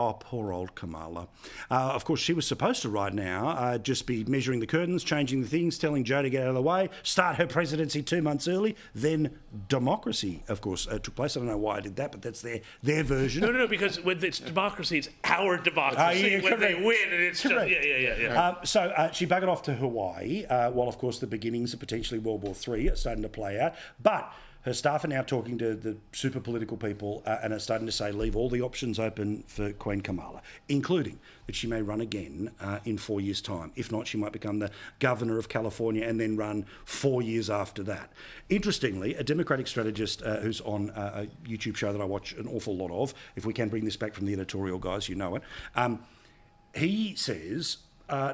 Oh, poor old Kamala. Of course, she was supposed to right now just be measuring the curtains, changing the things, telling Joe to get out of the way, start her presidency 2 months early. Then democracy, of course, took place. I don't know why I did that, but that's their version. No, because when it's democracy, it's our democracy. When they win, and it's just, So she buggered off to Hawaii, while, of course, the beginnings of potentially World War III are starting to play out. But her staff are now talking to the super political people and are starting to say leave all the options open for Queen Kamala, including that she may run again in 4 years' time. If not, she might become the governor of California and then run 4 years after that. Interestingly, a Democratic strategist who's on a YouTube show that I watch an awful lot of, if we can bring this back from the editorial guys, you know it, he says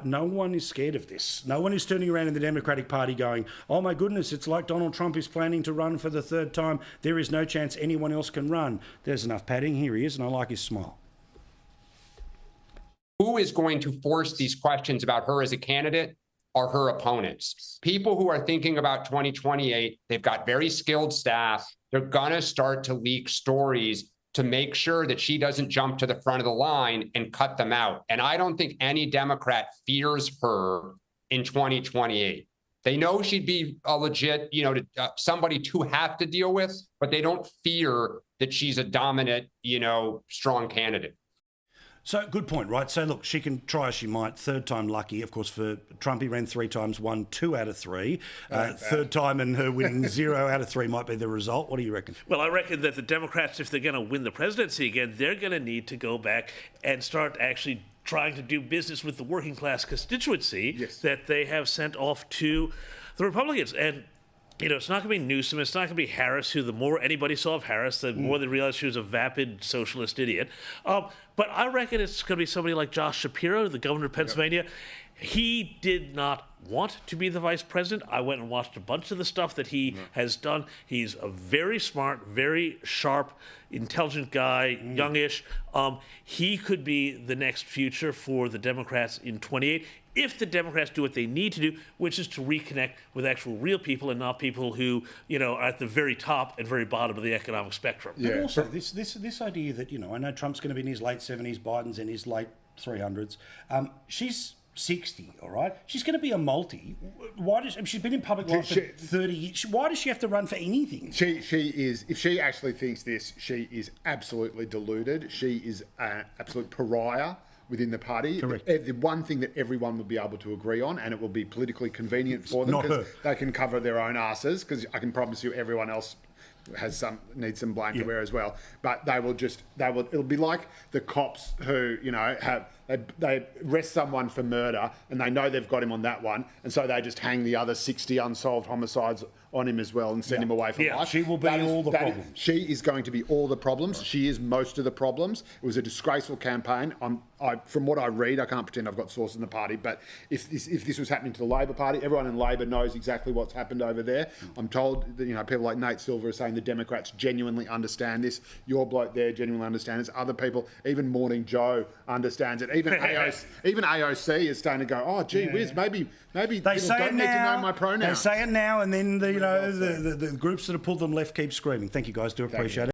no one is scared of this. No one is turning around in the Democratic Party going, oh my goodness, it's like Donald Trump is planning to run for the third time. There is no chance anyone else can run. There's enough padding. Here he is, and I like his smile. Who is going to force these questions about her as a candidate are her opponents. People who are thinking about 2028, they've got very skilled staff. They're going to start to leak stories to make sure that she doesn't jump to the front of the line and cut them out. And I don't think any Democrat fears her in 2028. They know she'd be a legit, somebody to have to deal with, but they don't fear that she's a dominant, strong candidate. So, good point, right? So, look, she can try as she might. Third time lucky. Of course, for Trump, he ran 3 times, won 2 out of 3. Third time and her winning 0 out of 3 might be the result. What do you reckon? Well, I reckon that the Democrats, if they're going to win the presidency again, they're going to need to go back and start actually trying to do business with the working class constituency that they have sent off to the Republicans. And it's not going to be Newsom. It's not going to be Harris, who the more anybody saw of Harris, the more they realized she was a vapid socialist idiot. But I reckon it's going to be somebody like Josh Shapiro, the governor of Pennsylvania. He did not want to be the vice president. I went and watched a bunch of the stuff that he has done. He's a very smart, very sharp, intelligent guy, youngish. He could be the next future for the Democrats in 28 if the Democrats do what they need to do, which is to reconnect with actual real people and not people who, are at the very top and very bottom of the economic spectrum. Yeah. And also, this idea that, I know Trump's going to be in his late 70s, Biden's in his late 300s. She's 60, all right? She's going to be a multi. She's been in public life for 30 years. Why does she have to run for anything? She is, if she actually thinks this, she is absolutely deluded. She is an absolute pariah within the party. Correct. The one thing that everyone will be able to agree on, and it will be politically convenient for them because they can cover their own asses, because I can promise you everyone else needs some blame to wear as well. But it'll be like the cops who, they arrest someone for murder and they know they've got him on that one, and so they just hang the other 60 unsolved homicides on him as well and send him away for life. She will be all the problems. She is going to be all the problems. She is most of the problems. It was a disgraceful campaign. From what I read, I can't pretend I've got sources in the party, but if this was happening to the Labor Party, everyone in Labor knows exactly what's happened over there. I'm told that people like Nate Silver are saying the Democrats genuinely understand this. Your bloke there genuinely understands this. Other people, even Morning Joe, understands it. Even AOC is starting to go, oh gee whiz, maybe they say don't it need now, to know my pronouns. They say it now, and then the groups that have pulled them left keep screaming. Thank you guys, do appreciate it.